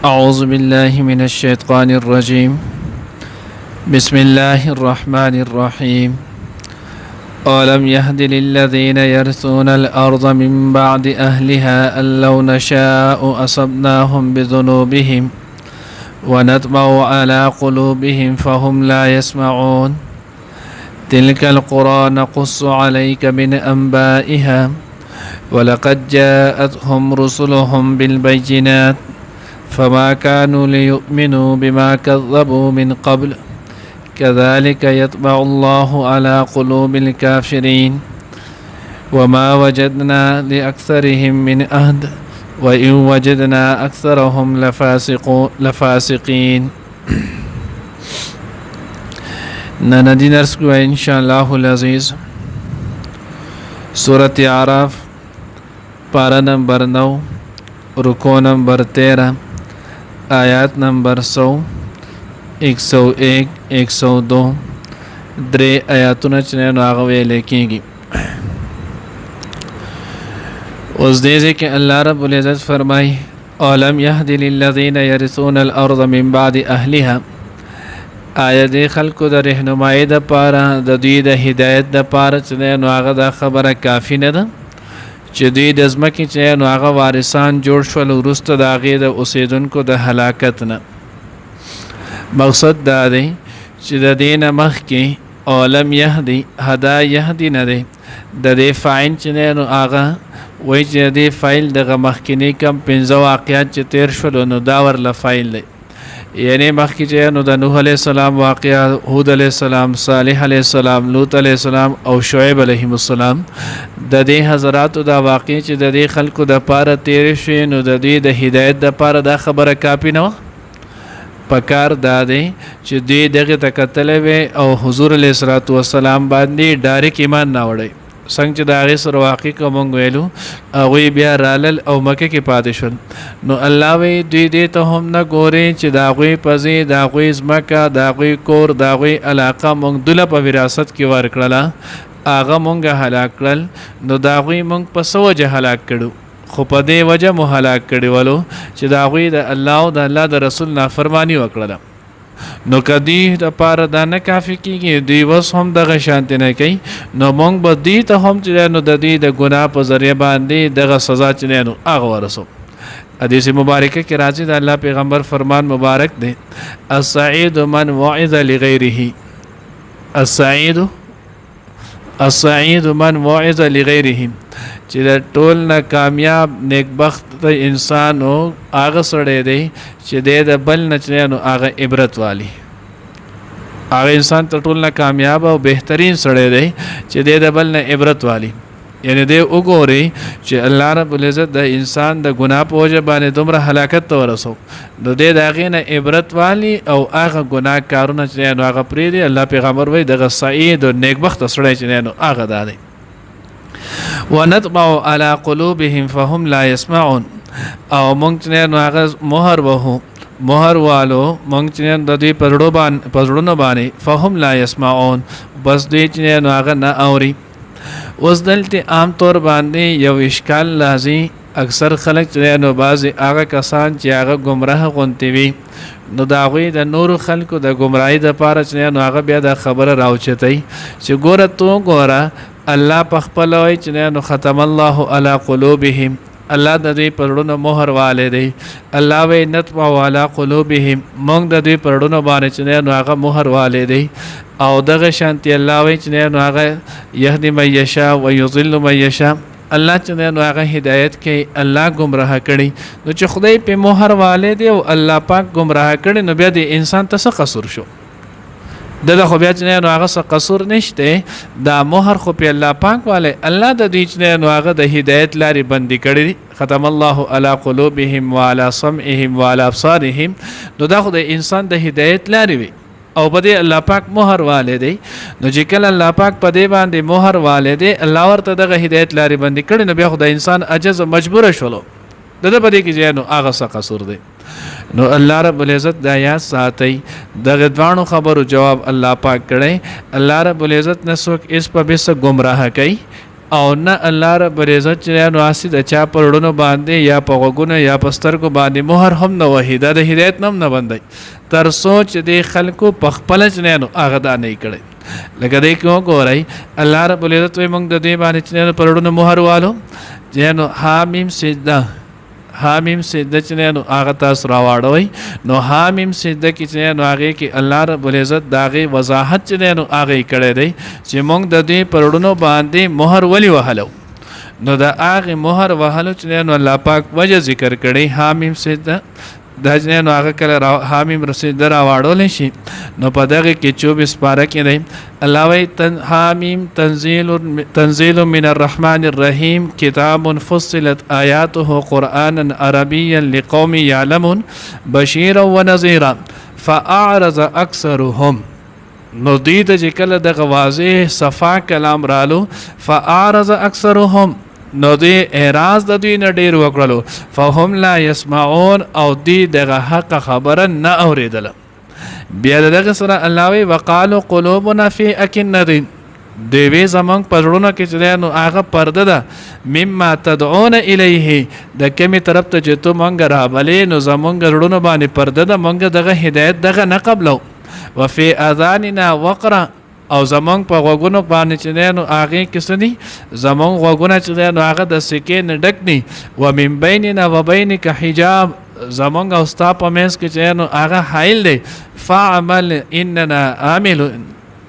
أعوذ بالله من الشيطان الرجيم بسم الله الرحمن الرحيم أولم يهد للذين يرثون الأرض من بعد أهلها أن لو نشاء أصبناهم بذنوبهم ونطبع على قلوبهم فهم لا يسمعون تلك القرى نقص عليك من أنبائها ولقد جاءتهم رسلهم بالبينات فما كانوا ليؤمنوا بما كذبوا من قبل كذلك يطبع الله على قلوب الكافرين وما وجدنا لأكثرهم من عهد وإن وجدنا أكثرهم لفاسقين نندي نرس کو إن شاء الله العزيز سورة عراف پارا نمبر 9 رکو نمبر 13 آیات نمبر 100 101 102 درې آیاتونه چې نو هغه ویل کېږي. اوس دې ځکه الله رب العزت فرمای اولم يهد للذين يرثون الارض من بعد اهلها آیا دې خلکو د رهنمایي د پاره د دوی د هدایت د پاره چې نو هغه د خبره کافی نه ده چې دوی د ځمکې چې نو هغه وارثان جوړ شول وروسته د هغې د اوسېدونکو د هلاکت نه. مقصد دا دی چې د دې نه مخکې اولم یهدي هدا یهدي نه دی د دې فاعل چې نو هغه وایي چې د دې فاعل دغه مخکینی کم 15 واقعات چې تیر شولو نو دا ورله فاعل دی، یعنی مخکې چې نو د نوح علیه السلام واقعه، هود علیه السلام، صالح علیه السلام، لوط علیه السلام او شعیب علیهم السلام د دې حضراتو دا واقع چې د دې خلکو د پاره تیر شي نو د دې د هدایت د پاره دا خبره کافی نه وه. پکار دا دی چې دوی دغه ته کتلی وی او حضور علیه السلام باندې ډایرک ایمان نه وړی، څنګه چې د هغې سره واقع که مونږ ویلو هغوی بیا رالل او مکه کې پاتې شول. نو الله وی دوی دې ته هم نه ګورې چې د هغوی پزې، د هغوی ځمکه، د هغوی کور، د هغوی علاقه مونږ دوله په وراثت کې ورکړله، هغه مونږ هلاک کړل. نو د هغوی مونږ په څه وجه هلاک کړو؟ خو په دې وجه مو هلاک کړي ولو چې د هغوی د الله او د الله د رسول نافرماني وکړله. نو که دوی د پاره دا نه کافي کېږي دوی اوس هم دغه شانتې نه کوي، نو مونږ به دوی ته هم چې نو د دوی د ګناه په ذریعه باندې دغه سزا چې نو هغه ورسو. حدیث مبارکه کې راځي د الله پیغمبر فرمان مبارک دی السعید من وعظ لغیره، السعید من وعظ لغیره، چې د ټول نه کامیاب نیکبخت انسان او هغه سړی دی چې د بل نه چې نو هغه عبرت والی، هغه انسان تر ټول نه کامیاب او بهترین سړی دی چې د بل نه عبرت والی. یعنی دی وګوري چې الله رب العزت د انسان د ګناه په وجه باندې دومره هلاکت ته ورسو، نو د هغې نه عبرت والی او هغه ګناه کارونه چې نو هغه پرېږدي. الله پیغمبر وایي دغه سعید او نیکبخته سړی چې نو هغه دا دی. ونطبع على قلوبهم فهم لا يسمعون، او مونږ چې نو هغه مهر والو مونږ چې د دوی په زړونو باندې فهم لا يسمعون، بس دوی چې نو هغه نه اوري. اوس دلته عام طور باندې یو اشکال لازم اکثر خلک چې نو بعضې هغه کسان چې هغه ګمراه غوندې وي نو د هغوی د نورو خلکو د ګمراهۍ دپاره چې نو هغه بیا دا خبره راوچتوي چې ګوره تو ګوره الله په خپله وایي چې نو ختم الله علی قلوبهم، الله د دوی په زړونو مهر والی دی. الله وایي نطبع علی قلوبهم، موږ د دوی په زړونو باندې چې نو هغه مهر والی دی. او دغه شانتي الله وایي چې نو هغه یهدي من یشاء و یضل من یشاء، الله چې نو هغه هدایت کوي، الله ګمراه کړي. نو چې خدای په مهر والی دی او الله پاک ګمراه کړي نو بیا د انسان ته څه قصور شو؟ دغه خو بیا چې نو هغه څه قصور نشته، دا مهر خو په الله پاک والی، الله د دوی چې نو هغه د هدایت لارې بندي کړي. ختم الله علی قلوبهم وعلى سمعهم وعلى ابصارهم، نو دا خو د انسان د هدایت لارې وي او په دې الله پاک مهر والی دی. نو چې کله الله پاک په دې باندې مهر والی دی، الله ورته دغه هدایت لارې بندي کړي، نو بیا خو د انسان عجز مجبوره شولو د ده په دې کې چې نو هغه څه قصور دی. نو الله رب العزت دا یاد ساتي دغه دوانو خبرو جواب الله پاک کړي. الله رب العزت نه څوک اس په بس گمراه کوي او نه الله رب العزت چې نو اسی د چا پرړونو باندې یا په غوګونو یا په سترګو باندې مهر هم نه وهي دا د هدایت نه بندي تر سوچ د خلکو په خپل چې نو هغه دا نه کړي لکه دې کوم ګورای الله رب العزت موږ د دې باندې چې نو پرړونو مهر والو جنو حامیم سجده حامیم سجده چې نو هغه تاسو راوړوي نو حامیم سجده کې چې نو هغه کې الله رب العزت داغه وضاحت چې نو هغه کړی دی چې موږ د دې پرړونو باندې مهر ولي وهلو نو دا هغه مهر وهلو چې نو الله پاک وجه ذکر کړی حامیم سجده دا چې نو هغه کله حامیم رسید راوړول شي نو په دغه کې 24 پاره کې دی الله وی حامیم تنزيل من الرحمن الرحيم كتاب فصلت آياته قرآنا عربيا لقوم يعلمون بشيرا ونذيرا فأعرض أكثرهم نو دې ته چې کله د واضح صفا کلام رالو فأعرض أكثرهم نو دې اعراض د دوی نه ډیر وکړلو فهم لا يسمعون او دې دغه حق خبره نه اوریدله بیا دغه سره الله وی وقالو قلوبنا في اكنه دوی زمونږ پرړونه کې چې نو هغه پرده ده مما تدعون الیه د کومې طرف ته چې تو مونږ رابلې نو زمونږ رړونه باندې پرده ده مونږ دغه هدایت دغه نه قبلو وفي اذاننا وقرا او زمونږ په غوګونو باندې چې نو هغه کیسه دي زمونږ غوګونه چې نو هغه د سکه نه ډک دي ومن بیننا وبینک حجاب زمونږ او ستا په منځ کې چې نو هغه حایل دی فعمل اننا عاملون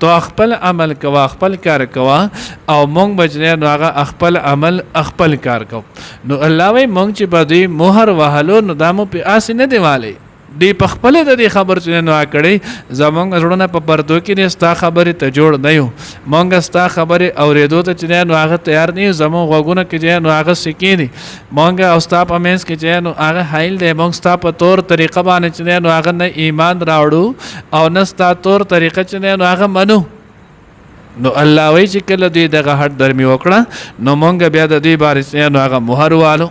تو خپل عمل کوا خپل کار کوا او مونږ بچنه نو هغه خپل عمل خپل کار کو نو الله وی مونږ چې بده مهر وهلو نو دمو په آس نه دیواله دی په خپل د دې خبر چې نو کړي زمونږ زړونه په پردو کې نه ستا خبره ته جوړ نه یو مونږ ستا خبره اوریدو ته چې نو هغه تیار نه زمونږ غوګونه کې نو هغه سکی دي مونږ او ستا په منځ کې نو هغه حایل دی مونږ ستا په تور طریقه باندې چې نو هغه نه ایمان راوړو او نه ستا تور طریقه چې نو هغه منو نو الله وی چې کله دوی دغه حد درمي وکړه نو مونږ بیا د دې بارې نو هغه مهر والو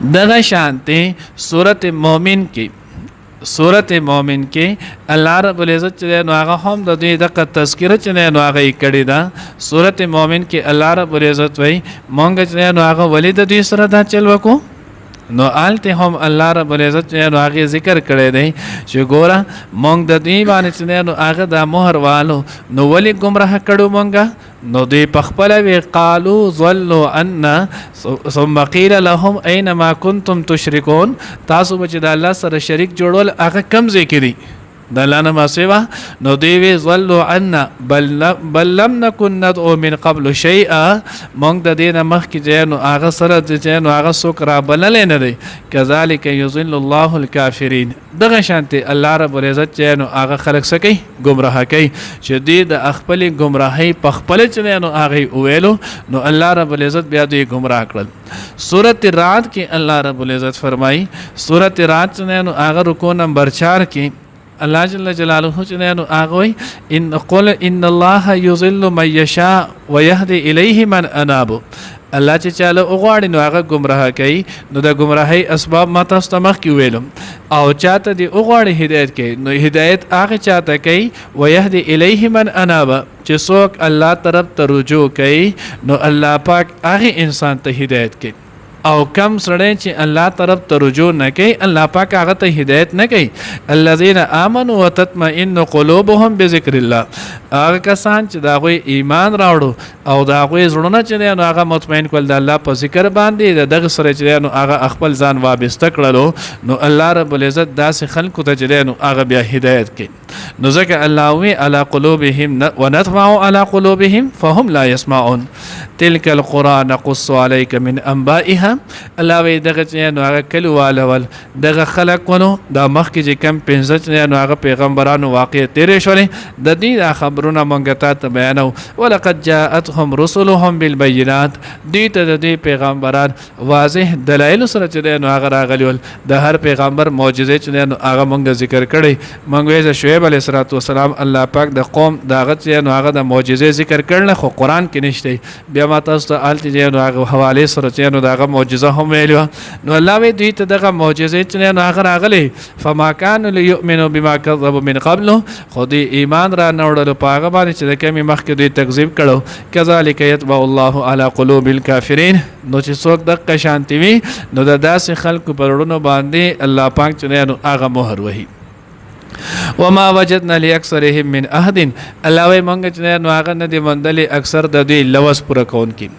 دغه شانته سورت مومن کې الله رب العزت نو هغه هم د دې د تذکرہ چې نو هغه کړی دا سورت مومن کې الله رب العزت وای مونږ چې نو هغه ولید دې سره دا چل وکړو نو آلته هم الله رب العزت نو هغه ذکر کړی دی چې ګوره مونږ د دې باندې چې نو هغه د مهر والو نو ولی گمراه کړو مونږه نو دی پخپل وی قالو ظلوا عنا ثم قيل لهم اينما كنتم تشركون تاسو بچ د الله سره شریک جوړول هغه کم ځای کړي د الله نه ما سیوا نو دی وی ظلوا عنا بل لم نكن ندعو من قبل شيئا مونږ د دې نه مخکې نو هغه سره چې نو هغه څوک را بلل نه دی كذلك يضل الله الكافرين دغه شانته الله رب العزت چې نو هغه خلق سکی گمراه کوي چې دې د خپل گمراهي په خپل چې نو هغه ویلو نو الله رب العزت بیا دې گمراه کړل سورۃ الرعد کې الله رب العزت فرمایي سورۃ الرعد چې نو هغه رکوع نمبر 4 کې الله جل جلاله چې نو هغه ان قل ان الله يضل من يشاء ويهدي اليه من اناب الله چې چاله وغواړي نو هغه گمراه کوي نو د گمراهۍ اسباب ما تاسو ته مخکې ویلم او چاته دی وغواړي هدایت کوي نو هدایت هغه چاته کوي ويهدي اليه من اناب چې څوک الله طرف ته رجوع کوي نو الله پاک هغه انسان ته هدایت کوي او کم سړی چې الله طرف ته رجوع نه کوي الله پاک هغه ته هدایت نه کوي الذين امنوا وتطمئن قلوبهم بذكر الله هغه کسان چې دا غوي ایمان راوړو او دا غوي زړونه چې هغه مطمئن کول د الله په ذکر باندې دغه سره چې هغه خپل ځان وابسته کړلو نو الله رب العزت داسې خلکو ته چې هغه بیا هدایت کوي نو ځکه الله وی على قلوبهم ونطبع على قلوبهم فهم لا يسمعون تلك القرآن نقص عليك من انبائها الله وی دغه چې نو هغه کلواله ول دغه خلقونو د مخکې چې کم 15 چې نو هغه پیغمبرانو واقع تیرې شولې د دې خبرونه مونږ ته بیانو ولقد جاءتهم رسلهم بالبينات دې ته د دې پیغمبران واضح دلایل سره چې نو هغه راغلی ول د هر پیغمبر معجزې چې نو هغه مونږ ذکر کړي مونږ وې شعیب علیه السلام الله پاک د قوم دغه چې نو هغه د معجزې ذکر کړل خو قران کې نشته بیا ما تاسو ته آلته چې نو هغه حواله سره چې نو دغه معجزه هم ویلو. نو الله وی دوی ته دغه معجزې چې نه هغه راغلي فما كانوا ليؤمنوا بما كذبوا من قبل، خو دوی ایمان را نه وړلو په هغه باندې چې د کمی مخکې دوی تکذیب کړو. کذلک یطبع الله على قلوب الكافرین، نو چې څوک دغه شانتي وي نو د داسې خلکو پر وړونو باندې الله پاک چې نه هغه مهر وهي. وما وجدنا لاکثرهم من عهد، الله وی مونږ چې نه هغه نه دی مندلې اکثر د دوی لوس پوره کوونکي.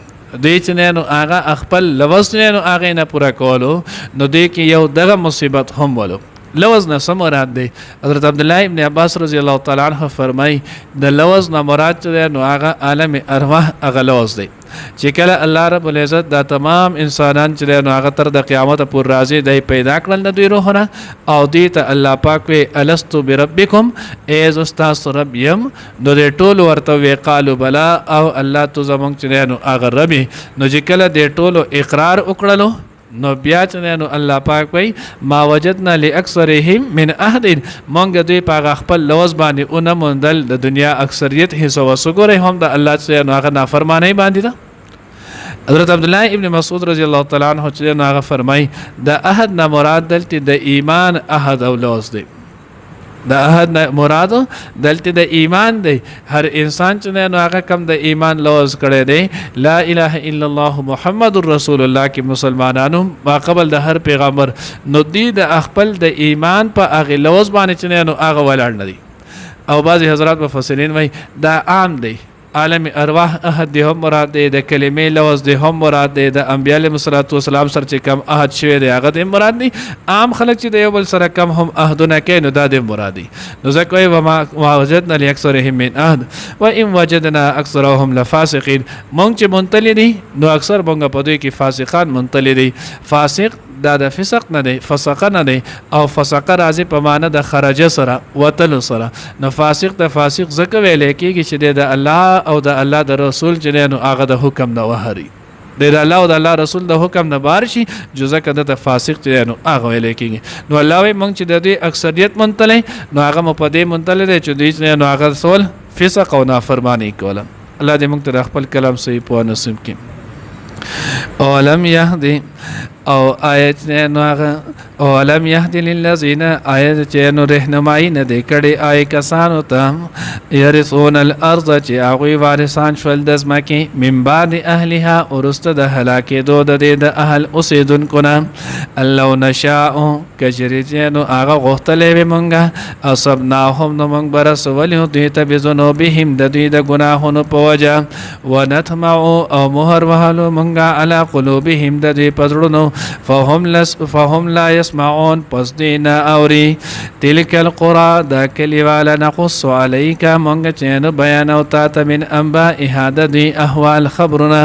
دوی چې نه هغه خپل لوس نه هغه نه پوره کولو، نو دوی کې یو دغه مصیبت هم ولو. لوز نه سم مراد دی. حضرت عبدالله ابن عباس رضی الله تعالی عنہ فرمای د لوز نه مراد چې نو هغه عالم ارواح هغه لوز دی چې کله الله رب العزت دا تمام انسانان چې نو هغه تر د قیامت پور راځي دی پیدا کړل نه دوی روحونه او دی ته الله پاک وی الست بربکم ایز استاس رب یم، نو د ټول ورته وی قالو بلا او الله تو زمونږ چې نو هغه ربي. نو چې کله د ټولو اقرار وکړلو نو بیا چې نو الله پاک وی ما وجدنا لاکثرهم من عهد، مونږ دوی په خپل لوز باندې اون مندل د دنیا اکثریت حصہ وسګوري هم د الله چې نو هغه نافرمانی باندې ده. حضرت عبدالله ابن مسعود رضی الله تعالی عنہ چې نو هغه فرمای د عهد نه مراد دلته د ایمان عهد او لوز دی. د عهد نه مراد دلته د ایمان دی. هر انسان چې نو هغه کم د ایمان لوز کړي دی لا اله الا الله محمد رسول الله کې مسلمانانو ما قبل د هر پیغمبر نو دی د خپل د ایمان په هغه لوز باندې چې نو هغه ولاړ نه دی. او بعضی حضرات مفسرین وایي دا عام دی، عالم ارواح عهد دی هم مراد دی، د کلمې لوز دی هم مراد دی، د انبیاء علیهم الصلوۃ والسلام سره چې کم عهد شوی دی هغه دی مراد دی. عام خلک چې د یو بل سره کم هم عهدونه کوي نو دا دی مراد دی. نو ځکه وایي وما وجدنا لاکثرهم من عهد وان وجدنا اکثرهم لفاسقین، مونږ چې منتلی دي نو اکثر مونږ په دوی کې فاسقان منتلی دي. فاسق دا د فسق نه دی، فسق نه دی، او فسق راځي په معنی د خرج سره وتل سره. نو فاسق د فاسق ځکه ویل کېږي چې د الله او د الله د رسول چې نو هغه د حکم نه وهري، د الله او د الله رسول د حکم نه بار شي جزء کده د فاسق چې نو هغه ویل کېږي. نو الله وي مونږ چې د دې اکثریت منتلی نو هغه په دې منتلی دی چې دوی نو هغه سول فسق او نافرمانی کوله. الله دې مونږ ته خپل کلام صحیح په نصیب کړي. اولم یهدی او آیت نو هغه اولم یهدی للذین آیت چې نو رهنمایی نه دی کړي آی کسانو ته یرثون الارض چې هغوی وارثان شول د ځمکې من بعد اهلها ورسته د هلاکېدو د دې د اهل اوسېدونکو نه. لو نشاء کچرې چې نو هغه غوښتلی وي مونږه اصبناهم نو مونږ به رسولی دوی ته بذنوبهم د دوی د ګناهونو په وجه ونطمعو او مهر وهلو مونږه علی قلوبهم د دوی په زړونو فهم لا يسمعون پس دی نه اوري. تلک القرى دا کلیواله نقص علیک مونږ چې نو بیان او تا ته من انباء د دوی احوال خبرونه.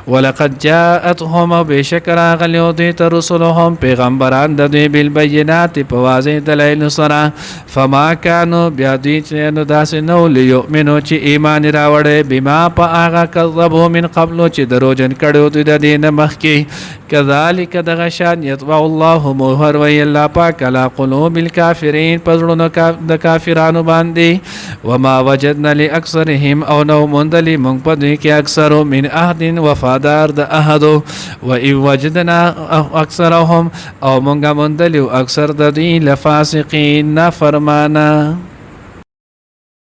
ولقد جاءتهم بشک راغلیو دوی ته رسلهم پیغمبران د دوی بالبینات په واضح دلایل سره. فما كانوا بیا دوی چې نو داسې نو لیؤمنو چې ایمان راوړی بما په هغه کذبوا من قبل چې دروجن کړو دوی د دې نه مخکې. کذالک دغه شان یطبع الله مهر وی الله پاک علی قلوب الکافرین پزړونو د کافرانو باندې. وما وجدنا لاکثرهم او نو مندلی مونږ په دې کې اکثر من عهد وفادار د عهد و ان وجدنا اکثرهم او مونږ مندلی اکثر د دې لفاسقین نافرمانا.